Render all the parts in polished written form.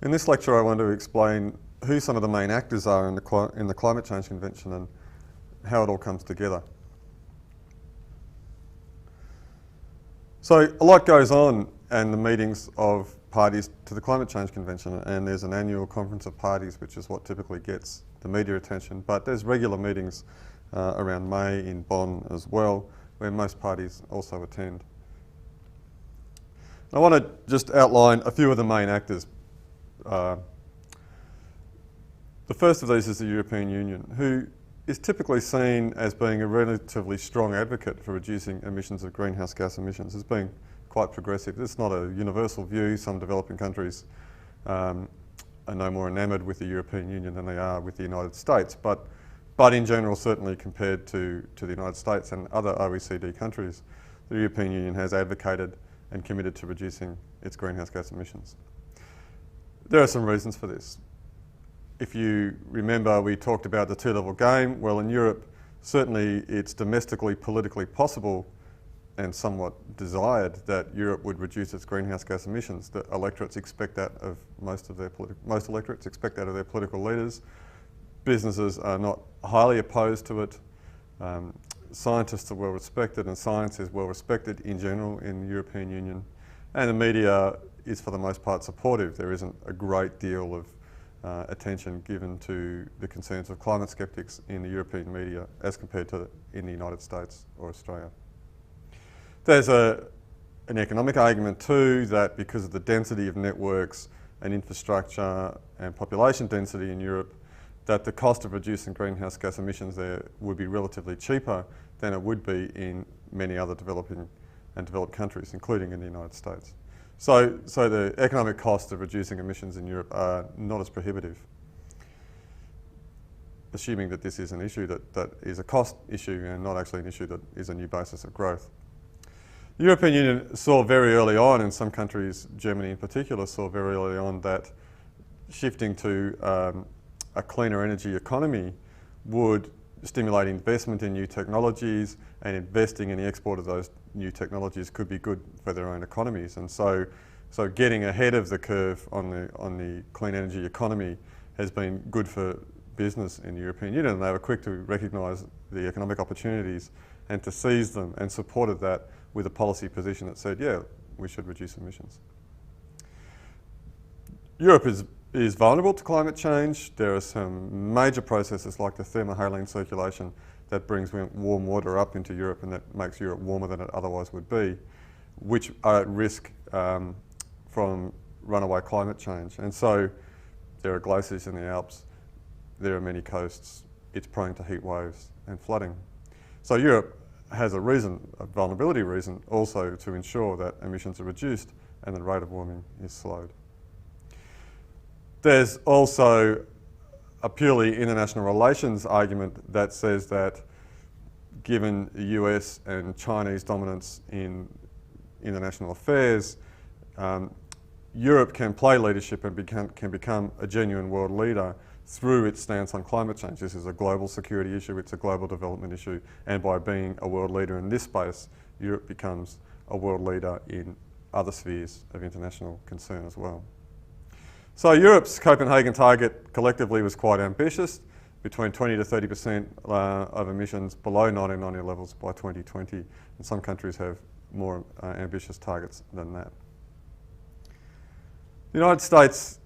In this lecture I want to explain who some of the main actors are in the Climate Change Convention and how it all comes together. So a lot goes on in the meetings of parties to the Climate Change Convention, and there's an annual conference of parties, which is what typically gets the media attention, but there's regular meetings around May in Bonn as well, where most parties also attend. I want to just outline a few of the main actors. The first of these is the European Union, who is typically seen as being a relatively strong advocate for reducing emissions of greenhouse gas emissions, as being quite progressive. It's not a universal view. Some developing countries are no more enamoured with the European Union than they are with the United States, but in general, certainly compared to the United States and other OECD countries, the European Union has advocated and committed to reducing its greenhouse gas emissions. There are some reasons for this. If you remember, we talked about the two-level game. Well, in Europe, certainly it's domestically, politically possible and somewhat desired that Europe would reduce its greenhouse gas emissions. The electorates expect that of most electorates expect that of their political leaders. Businesses are not highly opposed to it. Scientists are well respected, and science is well respected in general in the European Union. And the media is for the most part supportive. There isn't a great deal of attention given to the concerns of climate skeptics in the European media as compared to in the United States or Australia. There's an economic argument too, that because of the density of networks and infrastructure and population density in Europe, that the cost of reducing greenhouse gas emissions there would be relatively cheaper than it would be in many other developing and developed countries, including in the United States. So the economic costs of reducing emissions in Europe are not as prohibitive, assuming that this is an issue that is a cost issue and not actually an issue that is a new basis of growth. The European Union saw very early on, in some countries, Germany in particular, saw very early on that shifting to a cleaner energy economy would stimulate investment in new technologies, and investing in the export of those new technologies could be good for their own economies. And so getting ahead of the curve on the clean energy economy has been good for business in the European Union, and they were quick to recognise the economic opportunities and to seize them, and supported that with a policy position that said, yeah, we should reduce emissions. Europe is vulnerable to climate change. There are some major processes like the thermohaline circulation that brings warm water up into Europe and that makes Europe warmer than it otherwise would be, which are at risk from runaway climate change. And so there are glaciers in the Alps, there are many coasts, it's prone to heat waves and flooding. So Europe has a vulnerability reason also to ensure that emissions are reduced and the rate of warming is slowed. There's also a purely international relations argument that says that given the US and Chinese dominance in international affairs, Europe can play leadership and can become a genuine world leader through its stance on climate change. This is a global security issue, it's a global development issue, and by being a world leader in this space, Europe becomes a world leader in other spheres of international concern as well. So Europe's Copenhagen target collectively was quite ambitious, between 20 to 30% of emissions below 1990 levels by 2020, and some countries have more ambitious targets than that. The United States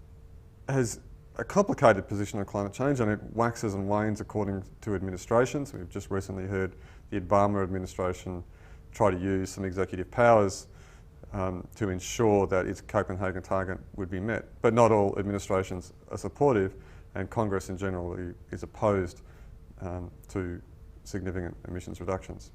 has a complicated position on climate change, and it waxes and wanes according to administrations. We've just recently heard the Obama administration try to use some executive powers to ensure that its Copenhagen target would be met. But not all administrations are supportive, and Congress in general is opposed to significant emissions reductions.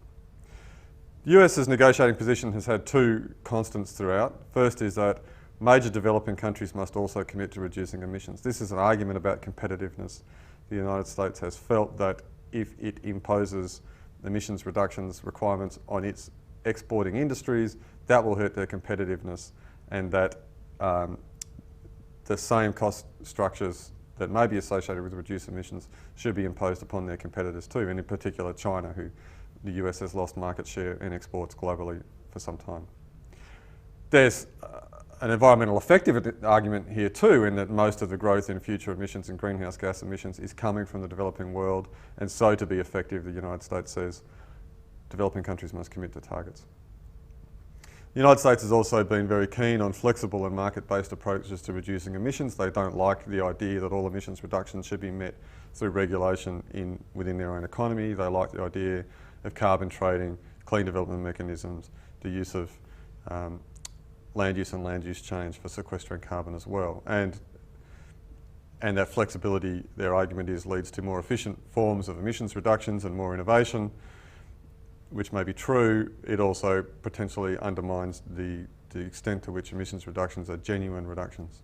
The US's negotiating position has had two constants throughout. First is that major developing countries must also commit to reducing emissions. This is an argument about competitiveness. The United States has felt that if it imposes emissions reductions requirements on its exporting industries, that will hurt their competitiveness, and that the same cost structures that may be associated with reduced emissions should be imposed upon their competitors too, and in particular China, who the US has lost market share in exports globally for some time. There's an environmental effective argument here too, in that most of the growth in future emissions and greenhouse gas emissions is coming from the developing world, and so to be effective, the United States says developing countries must commit to targets. The United States has also been very keen on flexible and market-based approaches to reducing emissions. They don't like the idea that all emissions reductions should be met through regulation within their own economy. They like the idea of carbon trading, clean development mechanisms, the use of land use and land use change for sequestering carbon as well. And that flexibility, their argument is, leads to more efficient forms of emissions reductions and more innovation, which may be true. It also potentially undermines the extent to which emissions reductions are genuine reductions.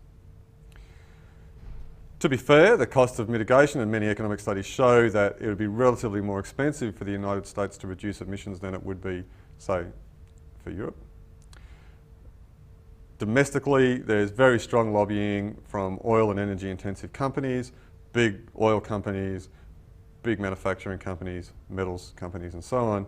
To be fair, the cost of mitigation, and many economic studies show that it would be relatively more expensive for the United States to reduce emissions than it would be, say, for Europe. Domestically, there's very strong lobbying from oil and energy intensive companies, big oil companies, big manufacturing companies, metals companies and so on,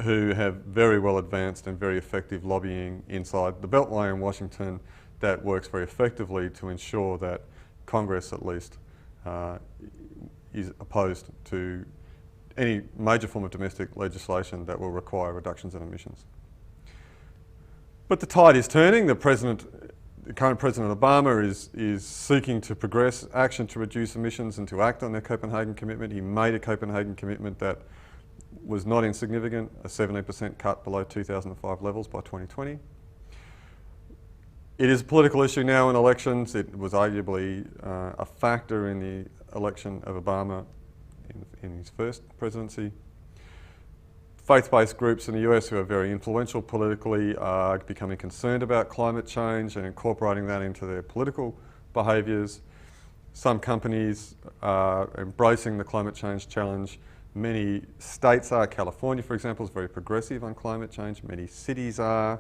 who have very well advanced and very effective lobbying inside the Beltway in Washington that works very effectively to ensure that Congress, at least, is opposed to any major form of domestic legislation that will require reductions in emissions. But the tide is turning. The current President Obama is seeking to progress action to reduce emissions and to act on their Copenhagen commitment. He made a Copenhagen commitment that was not insignificant, a 17% cut below 2005 levels by 2020. It is a political issue now in elections. It was arguably a factor in the election of Obama in his first presidency. Faith-based groups in the US who are very influential politically are becoming concerned about climate change and incorporating that into their political behaviours. Some companies are embracing the climate change challenge. Many states are. California, for example, is very progressive on climate change. Many cities are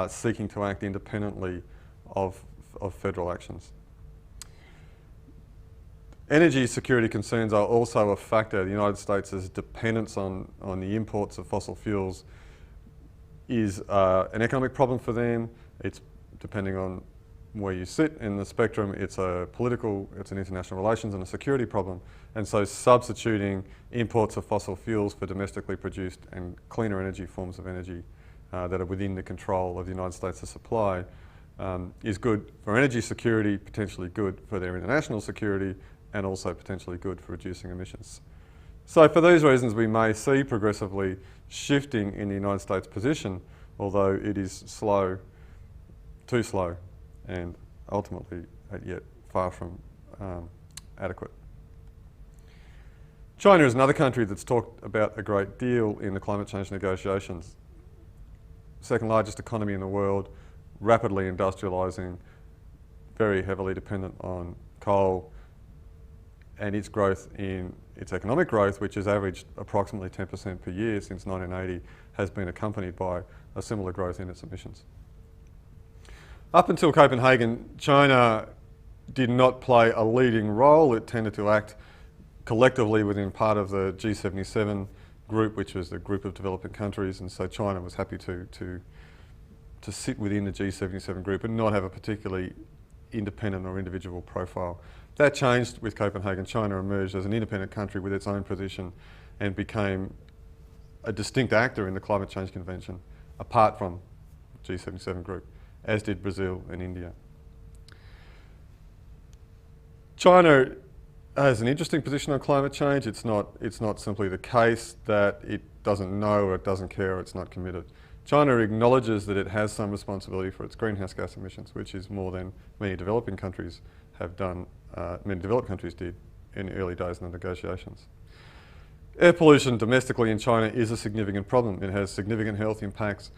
seeking to act independently of federal actions. Energy security concerns are also a factor. The United States' dependence on the imports of fossil fuels is an economic problem for them. It's, depending on where you sit in the spectrum, it's a political, it's an international relations and a security problem. And so substituting imports of fossil fuels for domestically produced and cleaner energy forms of energy that are within the control of the United States to supply is good for energy security, potentially good for their international security, and also potentially good for reducing emissions. So for these reasons, we may see progressively shifting in the United States position, although it is slow, too slow, and ultimately yet far from adequate. China is another country that's talked about a great deal in the climate change negotiations. Second largest economy in the world, rapidly industrialising, very heavily dependent on coal, and its growth in its economic growth, which has averaged approximately 10% per year since 1980, has been accompanied by a similar growth in its emissions. Up until Copenhagen, China did not play a leading role. It tended to act collectively within part of the G77 group, which was the group of developing countries, and so China was happy to sit within the G77 group and not have a particularly independent or individual profile. That changed with Copenhagen. China emerged as an independent country with its own position and became a distinct actor in the Climate Change Convention, apart from the G77 group, as did Brazil and India. China has an interesting position on climate change. It's not simply the case that it doesn't know or it doesn't care or it's not committed. China acknowledges that it has some responsibility for its greenhouse gas emissions, which is more than many developing countries have done, many developed countries did in the early days in the negotiations. Air pollution domestically in China is a significant problem. It has significant health impacts.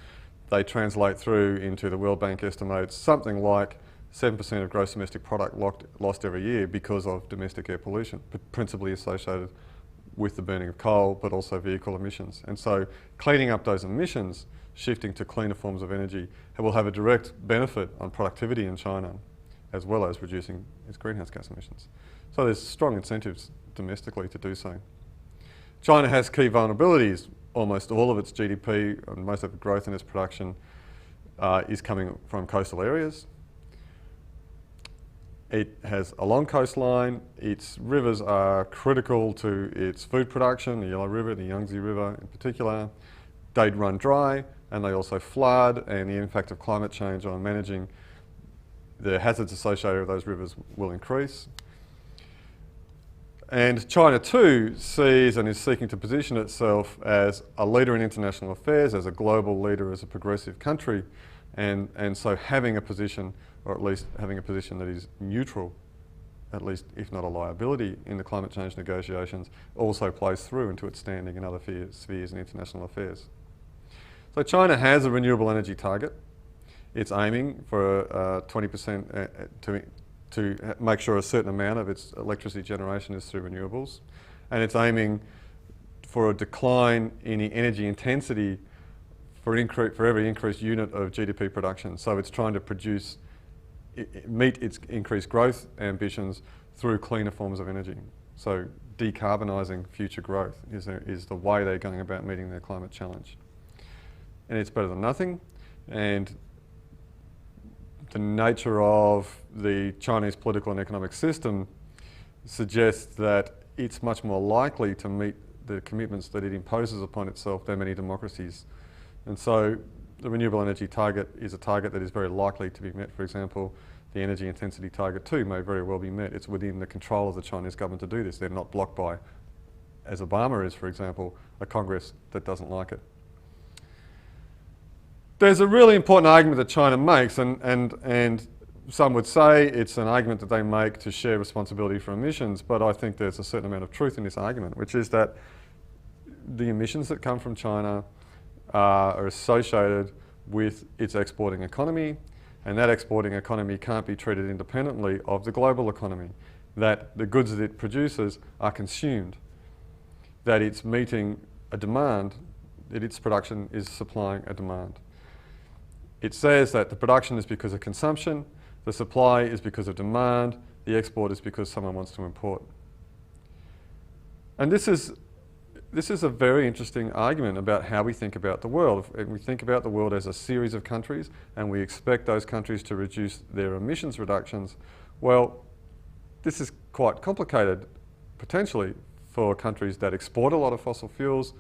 They translate through into, the World Bank estimates, something like 7% of gross domestic product lost every year because of domestic air pollution, principally associated with the burning of coal, but also vehicle emissions. And so cleaning up those emissions, shifting to cleaner forms of energy, will have a direct benefit on productivity in China, as well as reducing its greenhouse gas emissions. So there's strong incentives domestically to do so. China has key vulnerabilities. Almost all of its GDP and most of the growth in its production is coming from coastal areas. It has a long coastline. Its rivers are critical to its food production, the Yellow River, the Yangtze River in particular. They run dry and they also flood, and the impact of climate change on managing the hazards associated with those rivers will increase. And China too sees and is seeking to position itself as a leader in international affairs, as a global leader, as a progressive country, and so having a position, or at least having a position that is neutral, at least if not a liability in the climate change negotiations, also plays through into its standing in other spheres in international affairs. So China has a renewable energy target. It's aiming for 20% to make sure a certain amount of its electricity generation is through renewables. And it's aiming for a decline in the energy intensity for every increased unit of GDP production. So it's trying to meet its increased growth ambitions through cleaner forms of energy. So decarbonising future growth is the way they're going about meeting their climate challenge. And it's better than nothing. And the nature of the Chinese political and economic system suggests that it's much more likely to meet the commitments that it imposes upon itself than many democracies. And so the renewable energy target is a target that is very likely to be met. For example, the energy intensity target too may very well be met. It's within the control of the Chinese government to do this. They're not blocked by, as Obama is, for example, a Congress that doesn't like it. There's a really important argument that China makes, and some would say it's an argument that they make to share responsibility for emissions, but I think there's a certain amount of truth in this argument, which is that the emissions that come from China are associated with its exporting economy, and that exporting economy can't be treated independently of the global economy, that the goods that it produces are consumed, that it's meeting a demand, that its production is supplying a demand. It says that the production is because of consumption, the supply is because of demand, the export is because someone wants to import. And this is a very interesting argument about how we think about the world. If we think about the world as a series of countries and we expect those countries to reduce their emissions reductions, well, this is quite complicated potentially for countries that export a lot of fossil fuels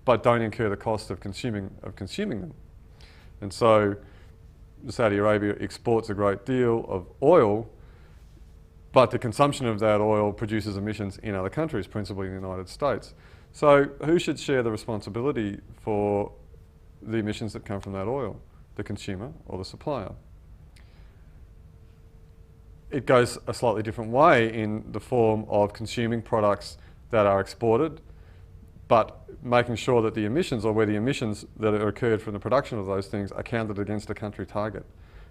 but don't incur the cost of consuming them. And so Saudi Arabia exports a great deal of oil, but the consumption of that oil produces emissions in other countries, principally in the United States. So who should share the responsibility for the emissions that come from that oil? The consumer or the supplier? It goes a slightly different way in the form of consuming products that are exported, but making sure that the emissions, or where the emissions that are occurred from the production of those things, are counted against a country target.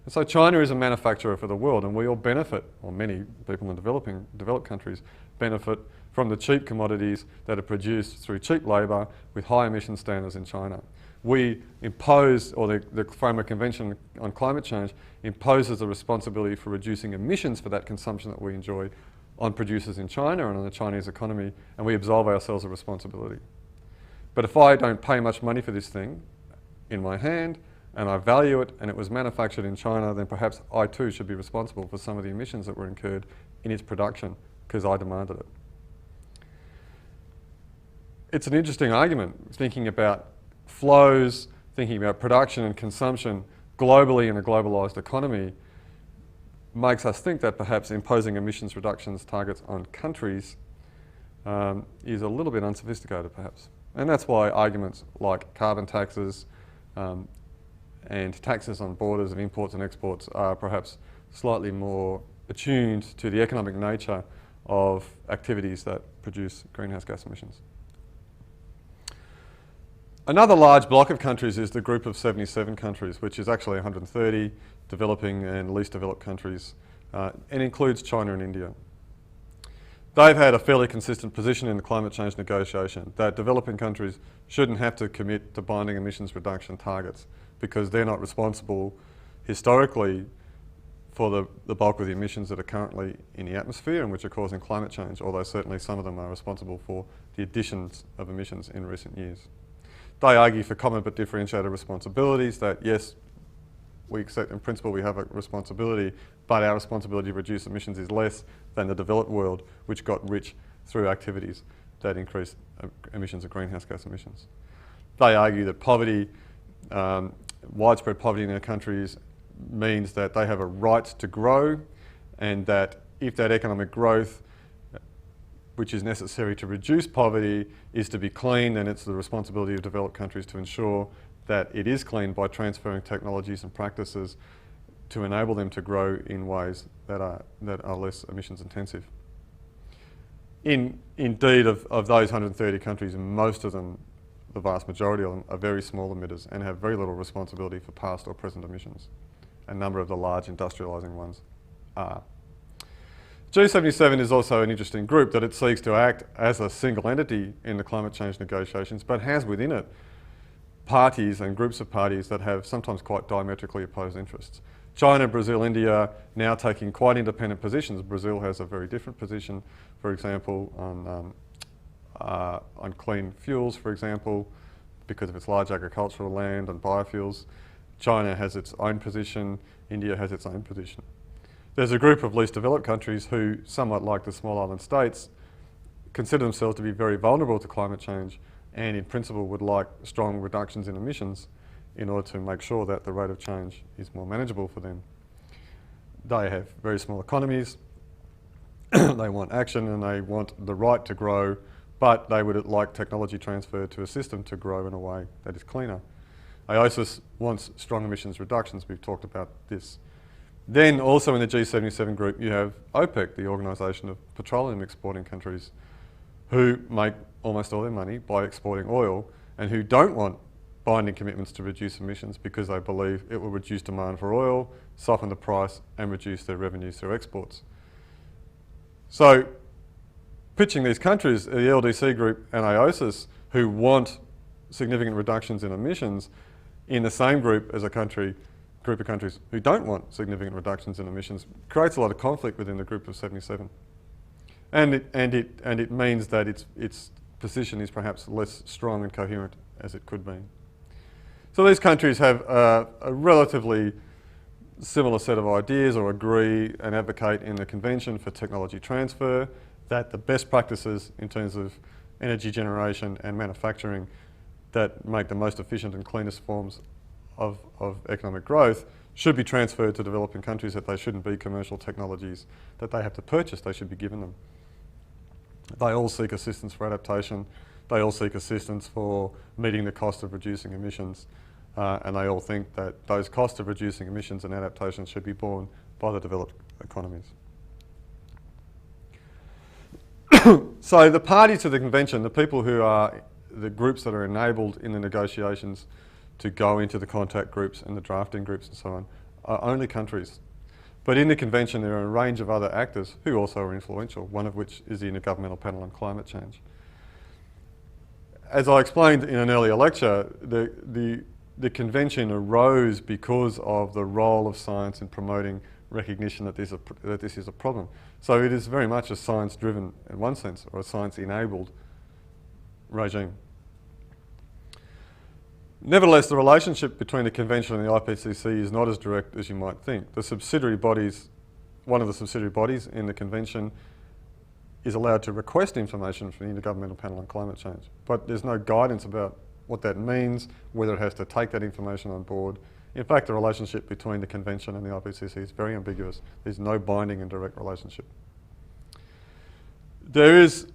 And so China is a manufacturer for the world, and we all benefit, or many people in developed countries benefit from the cheap commodities that are produced through cheap labour with high emission standards in China. We impose, or the Framework Convention on Climate Change imposes a responsibility for reducing emissions for that consumption that we enjoy on producers in China and on the Chinese economy, and we absolve ourselves of responsibility. But if I don't pay much money for this thing in my hand, and I value it, and it was manufactured in China, then perhaps I too should be responsible for some of the emissions that were incurred in its production because I demanded it. It's an interesting argument, thinking about flows, thinking about production and consumption globally in a globalised economy makes us think that perhaps imposing emissions reductions targets on countries is a little bit unsophisticated perhaps. And that's why arguments like carbon taxes and taxes on borders of imports and exports are perhaps slightly more attuned to the economic nature of activities that produce greenhouse gas emissions. Another large block of countries is the group of 77 countries, which is actually 130 developing and least developed countries, and includes China and India. They've had a fairly consistent position in the climate change negotiation that developing countries shouldn't have to commit to binding emissions reduction targets because they're not responsible historically for the bulk of the emissions that are currently in the atmosphere and which are causing climate change, although certainly some of them are responsible for the additions of emissions in recent years. They argue for common but differentiated responsibilities that, yes, we accept in principle we have a responsibility, but our responsibility to reduce emissions is less than the developed world, which got rich through activities that increase emissions of greenhouse gas emissions. They argue that poverty, widespread poverty in their countries means that they have a right to grow, and that if that economic growth, which is necessary to reduce poverty, is to be clean, then it's the responsibility of developed countries to ensure that it is clean by transferring technologies and practices to enable them to grow in ways that are less emissions intensive. Indeed, of those 130 countries, most of them, the vast majority of them, are very small emitters and have very little responsibility for past or present emissions. A number of the large industrialising ones are. G77 is also an interesting group that it seeks to act as a single entity in the climate change negotiations, but has within it parties and groups of parties that have sometimes quite diametrically opposed interests. China, Brazil, India now taking quite independent positions. Brazil has a very different position, for example, on clean fuels, for example, because of its large agricultural land and biofuels. China has its own position, India has its own position. There's a group of least developed countries who, somewhat like the small island states, consider themselves to be very vulnerable to climate change and in principle would like strong reductions in emissions in order to make sure that the rate of change is more manageable for them. They have very small economies, they want action and they want the right to grow, but they would like technology transfer to assist them to grow in a way that is cleaner. IOSIS wants strong emissions reductions, we've talked about this. Then also in the G77 group you have OPEC, the Organisation of Petroleum Exporting Countries, who make almost all their money by exporting oil and who don't want binding commitments to reduce emissions because they believe it will reduce demand for oil, soften the price and reduce their revenues through exports. So pitching these countries, the LDC group and IOSIS, who want significant reductions in emissions, in the same group as a group of countries who don't want significant reductions in emissions, creates a lot of conflict within the group of 77. And it means that its position is perhaps less strong and coherent as it could be. So these countries have a relatively similar set of ideas or agree and advocate in the Convention for technology transfer that the best practices in terms of energy generation and manufacturing that make the most efficient and cleanest forms of economic growth should be transferred to developing countries, that they shouldn't be commercial technologies that they have to purchase, they should be given them. They all seek assistance for adaptation, they all seek assistance for meeting the cost of reducing emissions, and they all think that those costs of reducing emissions and adaptation should be borne by the developed economies. So the parties to the convention, the people who are the groups that are enabled in the negotiations to go into the contact groups and the drafting groups and so on, are only countries. But in the convention there are a range of other actors who also are influential, one of which is the Intergovernmental Panel on Climate Change. As I explained in an earlier lecture, the convention arose because of the role of science in promoting recognition that this is a problem. So it is very much a science-driven, in one sense, or a science-enabled regime. Nevertheless, the relationship between the convention and the IPCC is not as direct as you might think. The subsidiary bodies, one of the subsidiary bodies in the convention is allowed to request information from the Intergovernmental Panel on Climate Change, but there's no guidance about what that means, whether it has to take that information on board. In fact, the relationship between the convention and the IPCC is very ambiguous. There's no binding and direct relationship. There is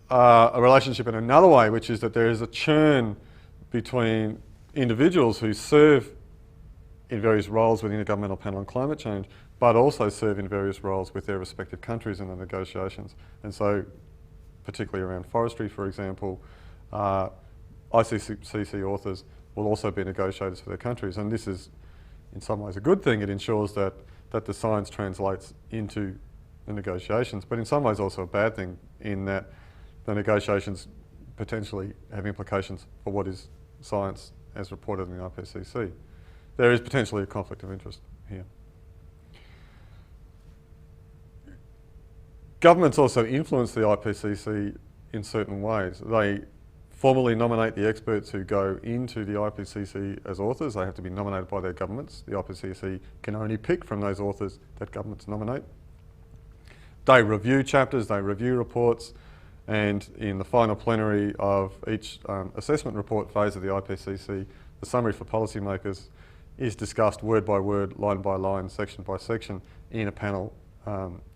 a relationship in another way, which is that there is a churn between individuals who serve in various roles with the Intergovernmental Panel on Climate Change, but also serve in various roles with their respective countries in the negotiations. And so, particularly around forestry, for example, ICCC authors will also be negotiators for their countries. And this is, in some ways, a good thing. It ensures that the science translates into the negotiations, but in some ways also a bad thing in that the negotiations potentially have implications for what is science as reported in the IPCC. There is potentially a conflict of interest here. Governments also influence the IPCC in certain ways. They formally nominate the experts who go into the IPCC as authors. They have to be nominated by their governments. The IPCC can only pick from those authors that governments nominate. They review chapters, they review reports, and in the final plenary of each assessment report phase of the IPCC, the summary for policymakers is discussed word by word, line by line, section by section in a panel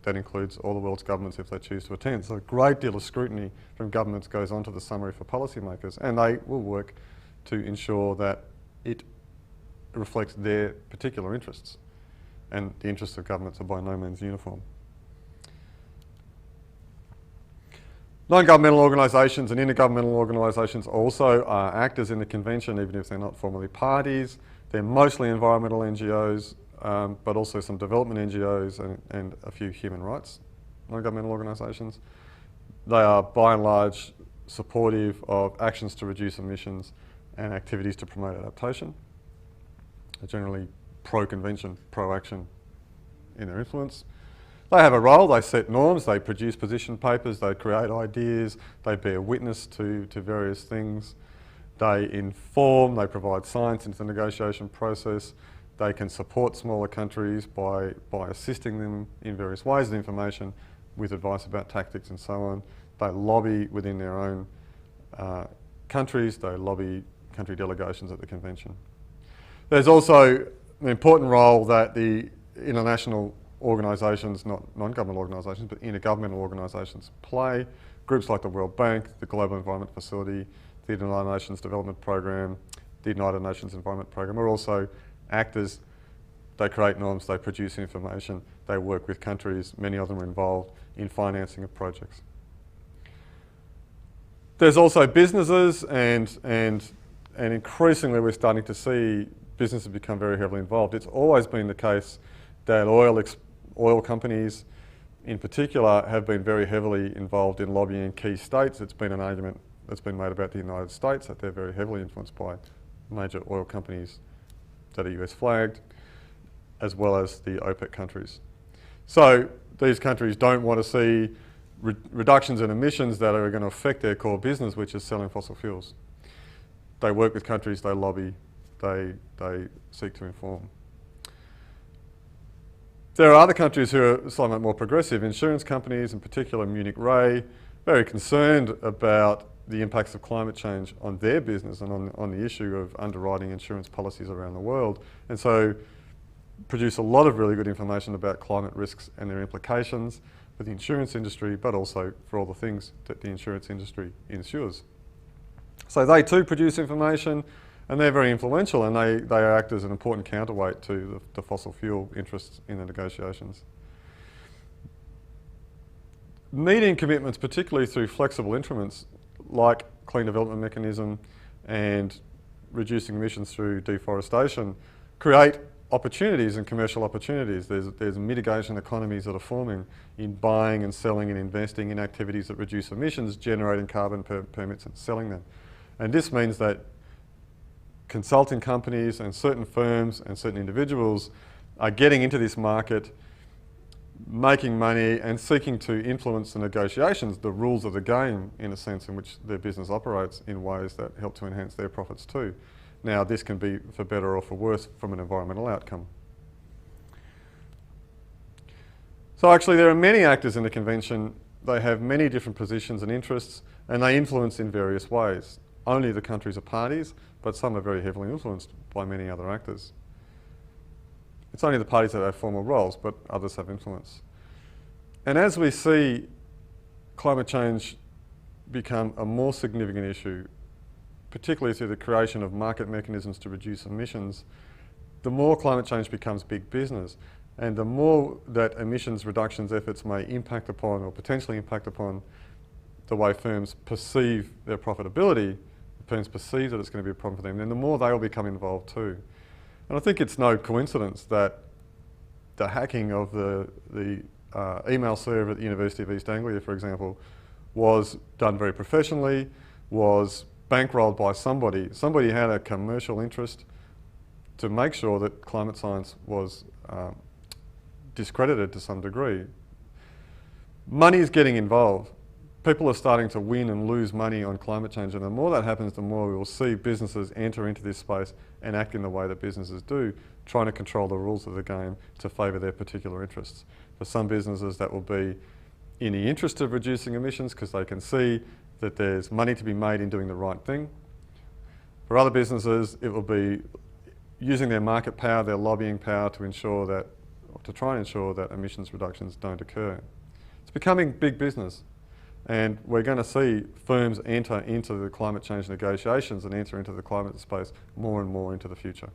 that includes all the world's governments if they choose to attend. So a great deal of scrutiny from governments goes on to the summary for policymakers, and they will work to ensure that it reflects their particular interests. And the interests of governments are by no means uniform. Non-governmental organisations and intergovernmental organisations also are actors in the convention, even if they're not formally parties. They're mostly environmental NGOs, but also some development NGOs and a few human rights non-governmental organisations. They are by and large supportive of actions to reduce emissions and activities to promote adaptation. They're generally pro-convention, pro-action in their influence. They have a role, they set norms, they produce position papers, they create ideas, they bear witness to various things. They inform, they provide science into the negotiation process. They can support smaller countries by assisting them in various ways with information, with advice about tactics and so on. They lobby within their own countries, they lobby country delegations at the convention. There's also an important role that the international organisations, not non-government organisations, but intergovernmental organisations play. Groups like the World Bank, the Global Environment Facility, the United Nations Development Programme, the United Nations Environment Programme are also actors. They create norms, they produce information, they work with countries, many of them are involved in financing of projects. There's also businesses and increasingly we're starting to see businesses become very heavily involved. It's always been the case that oil companies in particular have been very heavily involved in lobbying key states. It's been an argument that's been made about the United States that they're very heavily influenced by major oil companies that are US flagged, as well as the OPEC countries. So these countries don't want to see reductions in emissions that are going to affect their core business, which is selling fossil fuels. They work with countries, they lobby, they seek to inform. There are other countries who are somewhat more progressive. Insurance companies, in particular Munich Re, very concerned about the impacts of climate change on their business and on the issue of underwriting insurance policies around the world. And so produce a lot of really good information about climate risks and their implications for the insurance industry, but also for all the things that the insurance industry insures. So they too produce information, and they're very influential, and they act as an important counterweight to the fossil fuel interests in the negotiations. Meeting commitments, particularly through flexible instruments like Clean Development Mechanism and reducing emissions through deforestation, create opportunities and commercial opportunities. There's mitigation economies that are forming in buying and selling and investing in activities that reduce emissions, generating carbon permits and selling them. And this means that consulting companies and certain firms and certain individuals are getting into this market, making money and seeking to influence the negotiations, the rules of the game, in a sense in which their business operates in ways that help to enhance their profits too. Now, this can be for better or for worse from an environmental outcome. So actually there are many actors in the convention. They have many different positions and interests, and they influence in various ways. Only the countries are parties, but some are very heavily influenced by many other actors. It's only the parties that have formal roles, but others have influence. And as we see climate change become a more significant issue, particularly through the creation of market mechanisms to reduce emissions, the more climate change becomes big business, and the more that emissions reductions efforts may impact upon or potentially impact upon the way firms perceive their profitability, firms perceive that it's going to be a problem for them, then the more they will become involved too. And I think it's no coincidence that the hacking of the email server at the University of East Anglia, for example, was done very professionally, was bankrolled by somebody. Somebody had a commercial interest to make sure that climate science was discredited to some degree. Money is getting involved, people are starting to win and lose money on climate change, and the more that happens, the more we will see businesses enter into this space and act in the way that businesses do, trying to control the rules of the game to favour their particular interests. For some businesses, that will be in the interest of reducing emissions because they can see that there's money to be made in doing the right thing. For other businesses, it will be using their market power, their lobbying power to ensure that, or to try and ensure that emissions reductions don't occur. It's becoming big business. And we're going to see firms enter into the climate change negotiations and enter into the climate space more and more into the future.